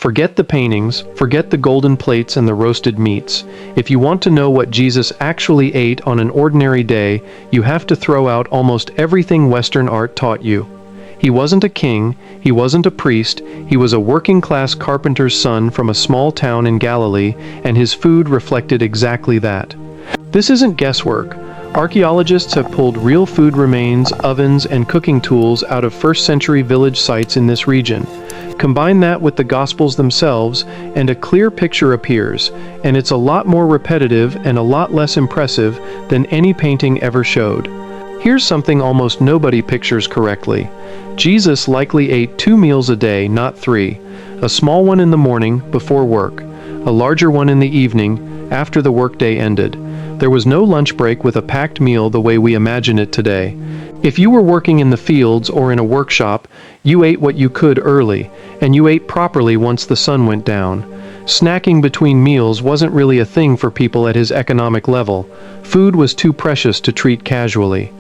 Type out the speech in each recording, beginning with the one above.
Forget the paintings, forget the golden plates and the roasted meats. If you want to know what Jesus actually ate on an ordinary day, you have to throw out almost everything Western art taught you. He wasn't a king, he wasn't a priest, he was a working-class carpenter's son from a small town in Galilee, and his food reflected exactly that. This isn't guesswork. Archaeologists have pulled real food remains, ovens, and cooking tools out of first-century village sites in this region. Combine that with the Gospels themselves, and a clear picture appears, and it's a lot more repetitive and a lot less impressive than any painting ever showed. Here's something almost nobody pictures correctly. Jesus likely ate 2 meals a day, not 3. A small one in the morning, before work. A larger one in the evening, after the workday ended. There was no lunch break with a packed meal the way we imagine it today. If you were working in the fields or in a workshop, you ate what you could early, and you ate properly once the sun went down. Snacking between meals wasn't really a thing for people at his economic level. Food was too precious to treat casually.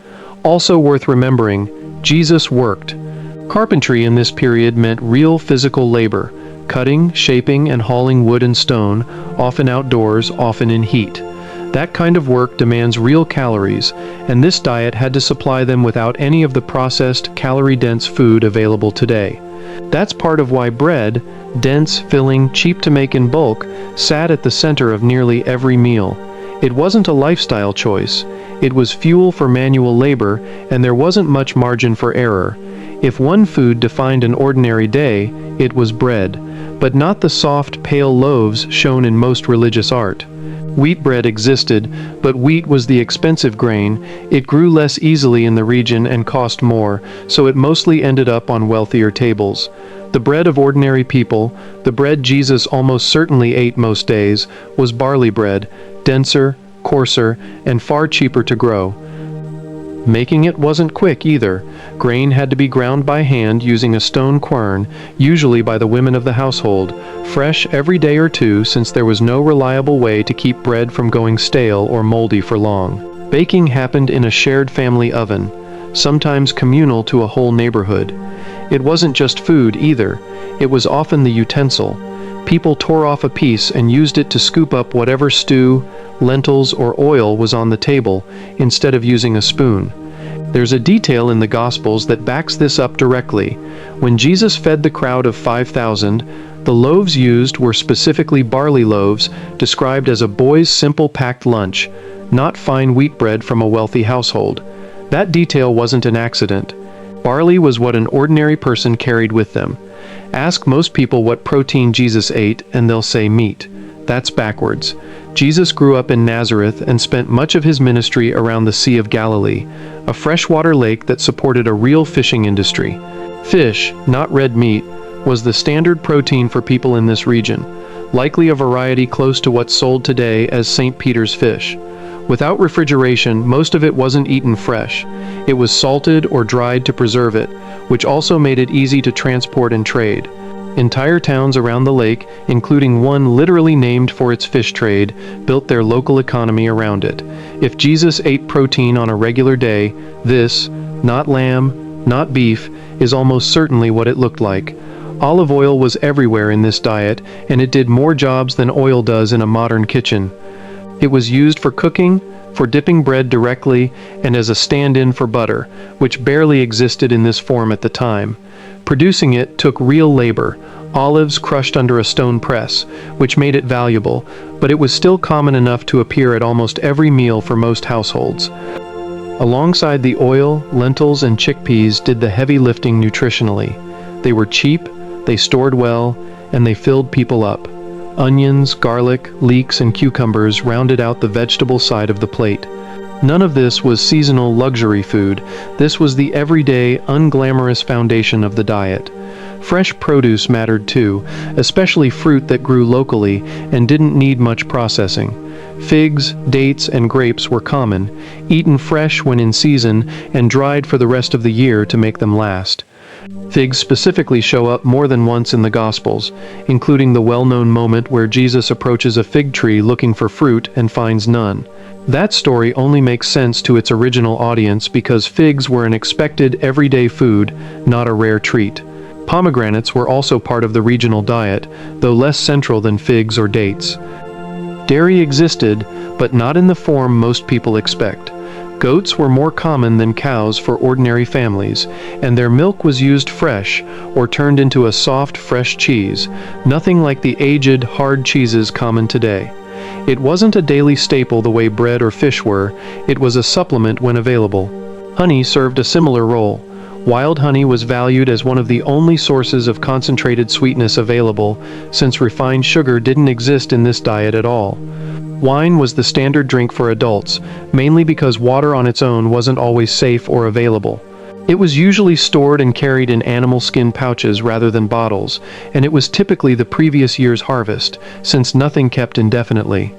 Also worth remembering, Jesus worked. Carpentry in this period meant real physical labor, cutting, shaping, and hauling wood and stone, often outdoors, often in heat. That kind of work demands real calories, and this diet had to supply them without any of the processed, calorie-dense food available today. That's part of why bread, dense, filling, cheap to make in bulk, sat at the center of nearly every meal. It wasn't a lifestyle choice. It was fuel for manual labor, and there wasn't much margin for error. If one food defined an ordinary day, it was bread, but not the soft, pale loaves shown in most religious art. Wheat bread existed, but wheat was the expensive grain. It grew less easily in the region and cost more, so it mostly ended up on wealthier tables. The bread of ordinary people, the bread Jesus almost certainly ate most days, was barley bread, denser, coarser, and far cheaper to grow. Making it wasn't quick either. Grain had to be ground by hand using a stone quern, usually by the women of the household, fresh every day or two since there was no reliable way to keep bread from going stale or moldy for long. Baking happened in a shared family oven, sometimes communal to a whole neighborhood. It wasn't just food either, it was often the utensil. People tore off a piece and used it to scoop up whatever stew, lentils, or oil was on the table, instead of using a spoon. There's a detail in the Gospels that backs this up directly. When Jesus fed the crowd of 5,000, the loaves used were specifically barley loaves, described as a boy's simple packed lunch, not fine wheat bread from a wealthy household. That detail wasn't an accident. Barley was what an ordinary person carried with them. Ask most people what protein Jesus ate, and they'll say meat. That's backwards. Jesus grew up in Nazareth and spent much of his ministry around the Sea of Galilee, a freshwater lake that supported a real fishing industry. Fish, not red meat, was the standard protein for people in this region, likely a variety close to what's sold today as St. Peter's fish. Without refrigeration, most of it wasn't eaten fresh. It was salted or dried to preserve it, which also made it easy to transport and trade. Entire towns around the lake, including one literally named for its fish trade, built their local economy around it. If Jesus ate protein on a regular day, this, not lamb, not beef, is almost certainly what it looked like. Olive oil was everywhere in this diet, and it did more jobs than oil does in a modern kitchen. It was used for cooking, for dipping bread directly, and as a stand-in for butter, which barely existed in this form at the time. Producing it took real labor, olives crushed under a stone press, which made it valuable, but it was still common enough to appear at almost every meal for most households. Alongside the oil, lentils, and chickpeas did the heavy lifting nutritionally. They were cheap, they stored well, and they filled people up. Onions, garlic, leeks, and cucumbers rounded out the vegetable side of the plate. None of this was seasonal luxury food. This was the everyday, unglamorous foundation of the diet. Fresh produce mattered too, especially fruit that grew locally and didn't need much processing. Figs, dates, and grapes were common, eaten fresh when in season and dried for the rest of the year to make them last. Figs specifically show up more than once in the Gospels, including the well-known moment where Jesus approaches a fig tree looking for fruit and finds none. That story only makes sense to its original audience because figs were an expected everyday food, not a rare treat. Pomegranates were also part of the regional diet, though less central than figs or dates. Dairy existed, but not in the form most people expect. Goats were more common than cows for ordinary families, and their milk was used fresh or turned into a soft, fresh cheese, nothing like the aged, hard cheeses common today. It wasn't a daily staple the way bread or fish were, it was a supplement when available. Honey served a similar role. Wild honey was valued as one of the only sources of concentrated sweetness available, since refined sugar didn't exist in this diet at all. Wine was the standard drink for adults, mainly because water on its own wasn't always safe or available. It was usually stored and carried in animal skin pouches rather than bottles, and it was typically the previous year's harvest, since nothing kept indefinitely.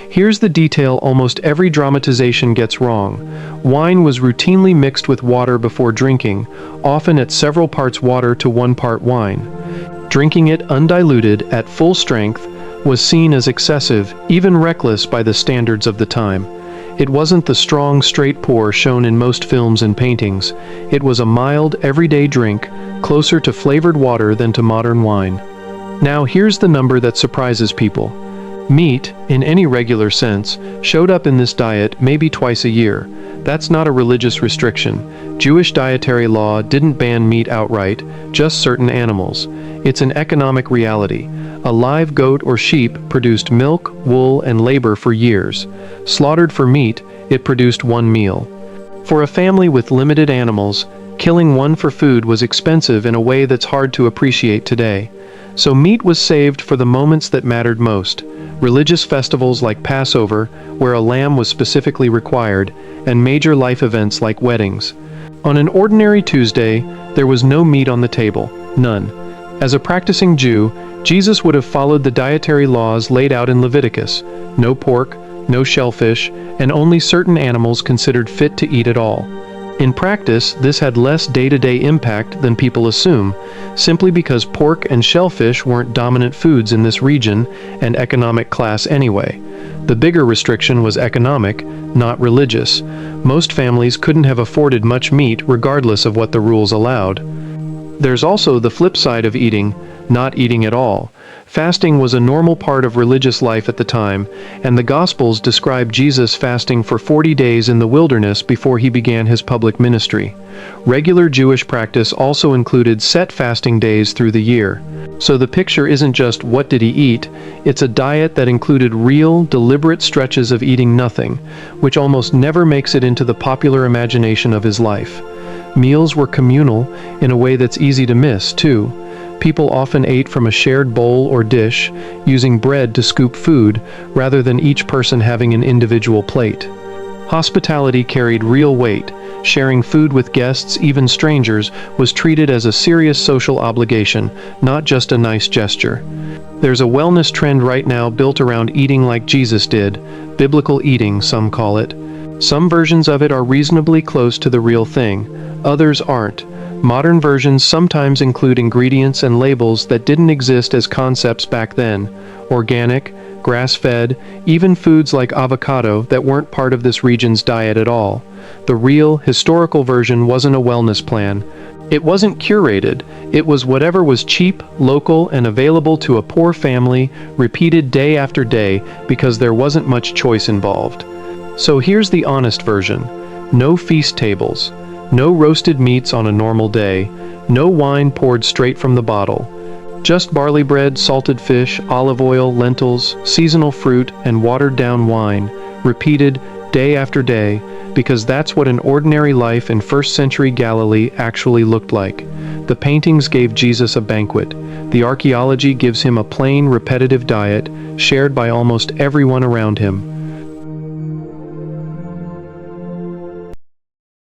Here's the detail almost every dramatization gets wrong. Wine was routinely mixed with water before drinking, often at several parts water to 1 part wine. Drinking it undiluted at full strength was seen as excessive, even reckless by the standards of the time. It wasn't the strong, straight pour shown in most films and paintings. It was a mild, everyday drink, closer to flavored water than to modern wine. Now here's the number that surprises people. Meat, in any regular sense, showed up in this diet maybe twice a year. That's not a religious restriction. Jewish dietary law didn't ban meat outright, just certain animals. It's an economic reality. A live goat or sheep produced milk, wool, and labor for years. Slaughtered for meat, it produced one meal. For a family with limited animals, killing one for food was expensive in a way that's hard to appreciate today. So meat was saved for the moments that mattered most. Religious festivals like Passover, where a lamb was specifically required, and major life events like weddings. On an ordinary Tuesday, there was no meat on the table, none. As a practicing Jew, Jesus would have followed the dietary laws laid out in Leviticus: no pork, no shellfish, and only certain animals considered fit to eat at all. In practice, this had less day-to-day impact than people assume, simply because pork and shellfish weren't dominant foods in this region and economic class anyway. The bigger restriction was economic, not religious. Most families couldn't have afforded much meat regardless of what the rules allowed. There's also the flip side of eating, not eating at all. Fasting was a normal part of religious life at the time, and the Gospels describe Jesus fasting for 40 days in the wilderness before he began his public ministry. Regular Jewish practice also included set fasting days through the year. So the picture isn't just what did he eat, it's a diet that included real, deliberate stretches of eating nothing, which almost never makes it into the popular imagination of his life. Meals were communal in a way that's easy to miss, too. People often ate from a shared bowl or dish, using bread to scoop food, rather than each person having an individual plate. Hospitality carried real weight. Sharing food with guests, even strangers, was treated as a serious social obligation, not just a nice gesture. There's a wellness trend right now built around eating like Jesus did, biblical eating, some call it. Some versions of it are reasonably close to the real thing, others aren't. Modern versions sometimes include ingredients and labels that didn't exist as concepts back then. Organic, grass-fed, even foods like avocado that weren't part of this region's diet at all. The real, historical version wasn't a wellness plan. It wasn't curated. It was whatever was cheap, local, and available to a poor family, repeated day after day because there wasn't much choice involved. So here's the honest version. No feast tables. No roasted meats on a normal day, no wine poured straight from the bottle. Just barley bread, salted fish, olive oil, lentils, seasonal fruit, and watered-down wine, repeated day after day, because that's what an ordinary life in first-century Galilee actually looked like. The paintings gave Jesus a banquet. The archaeology gives him a plain, repetitive diet, shared by almost everyone around him.